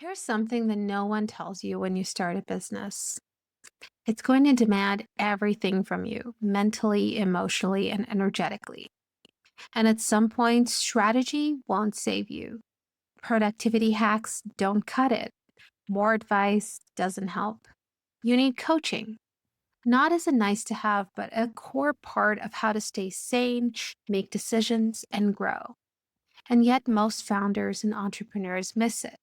Here's something that no one tells you when you start a business. It's going to demand everything from you mentally, emotionally, and energetically. And at some point, strategy won't save you. Productivity hacks don't cut it. More advice doesn't help. You need coaching, not as a nice to have, but a core part of how to stay sane, make decisions, and grow. And yet, most founders and entrepreneurs miss it.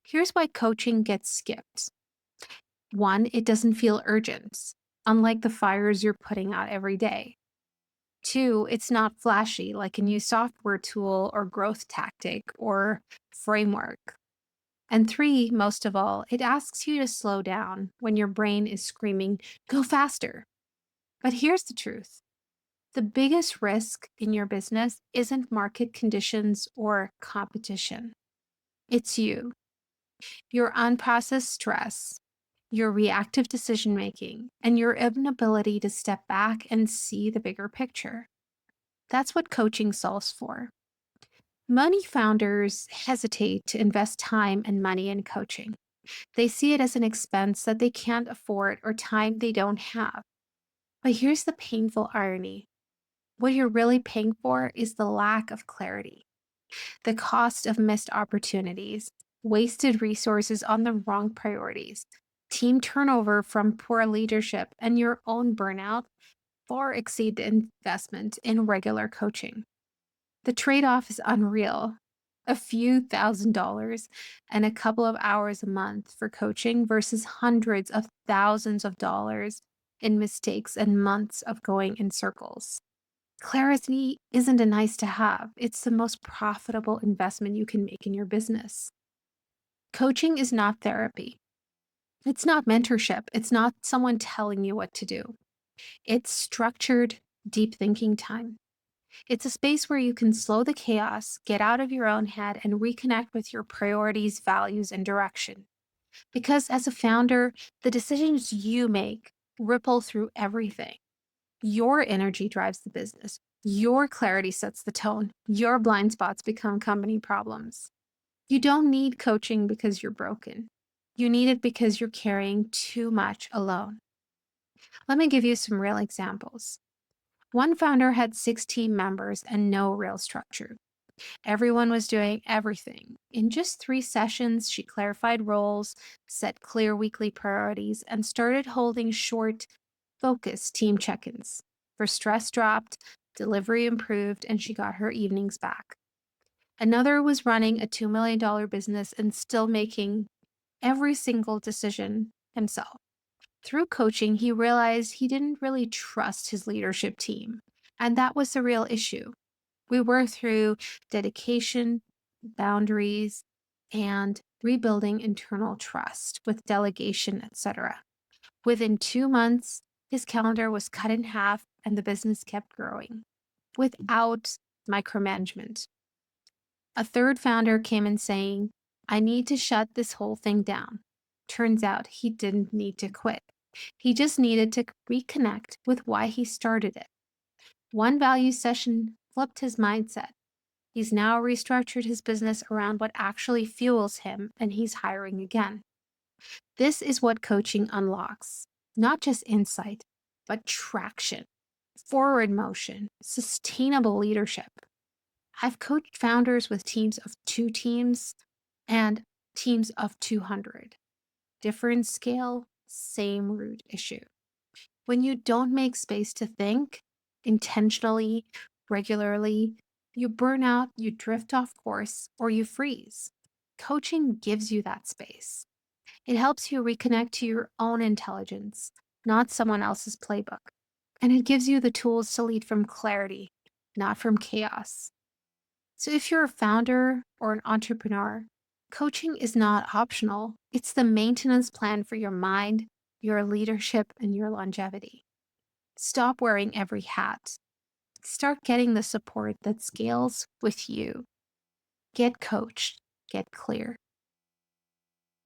Here's why coaching gets skipped. One, it doesn't feel urgent, unlike the fires you're putting out every day. Two, it's not flashy like a new software tool or growth tactic or framework. And three, most of all, it asks you to slow down when your brain is screaming, go faster. But here's the truth. The biggest risk in your business isn't market conditions or competition. It's you. Your unprocessed stress, your reactive decision making, and your inability to step back and see the bigger picture. That's what coaching solves for. Many founders hesitate to invest time and money in coaching. They see it as an expense that they can't afford or time they don't have. But here's the painful irony. What you're really paying for is the lack of clarity, the cost of missed opportunities, wasted resources on the wrong priorities, team turnover from poor leadership, and your own burnout far exceed the investment in regular coaching. The trade off is unreal. A few $1,000s and a couple of hours a month for coaching versus hundreds of thousands of dollars in mistakes and months of going in circles. Clarity isn't a nice to have, it's the most profitable investment you can make in your business. Coaching is not therapy. It's not mentorship. It's not someone telling you what to do. It's structured, deep thinking time. It's a space where you can slow the chaos, get out of your own head, and reconnect with your priorities, values, and direction. Because as a founder, the decisions you make ripple through everything. Your energy drives the business. Your clarity sets the tone. Your blind spots become company problems. You don't need coaching because you're broken. You need it because you're carrying too much alone. Let me give you some real examples. One founder had 6 team members and no real structure. Everyone was doing everything. In just 3 sessions, she clarified roles, set clear weekly priorities, and started holding short, focused team check ins. Her stress dropped, delivery improved, and she got her evenings back. Another was running a $2 million business and still making every single decision himself. Through coaching, he realized he didn't really trust his leadership team, and that was the real issue. We worked through dedication, boundaries, and rebuilding internal trust with delegation, etc. Within 2 months, his calendar was cut in half and the business kept growing without micromanagement. A third founder came in saying, I need to shut this whole thing down. Turns out he didn't need to quit. He just needed to reconnect with why he started it. One value session flipped his mindset. He's now restructured his business around what actually fuels him, and he's hiring again. This is what coaching unlocks not just insight, but traction, forward motion, sustainable leadership. I've coached founders with teams of 2 teams and teams of 200. Different scale, same root issue. When you don't make space to think intentionally, regularly, you burn out, you drift off course, or you freeze. Coaching gives you that space. It helps you reconnect to your own intelligence, not someone else's playbook. And it gives you the tools to lead from clarity, not from chaos. So if you're a founder or an entrepreneur, coaching is not optional. It's the maintenance plan for your mind, your leadership, and your longevity. Stop wearing every hat. Start getting the support that scales with you. Get coached, get clear,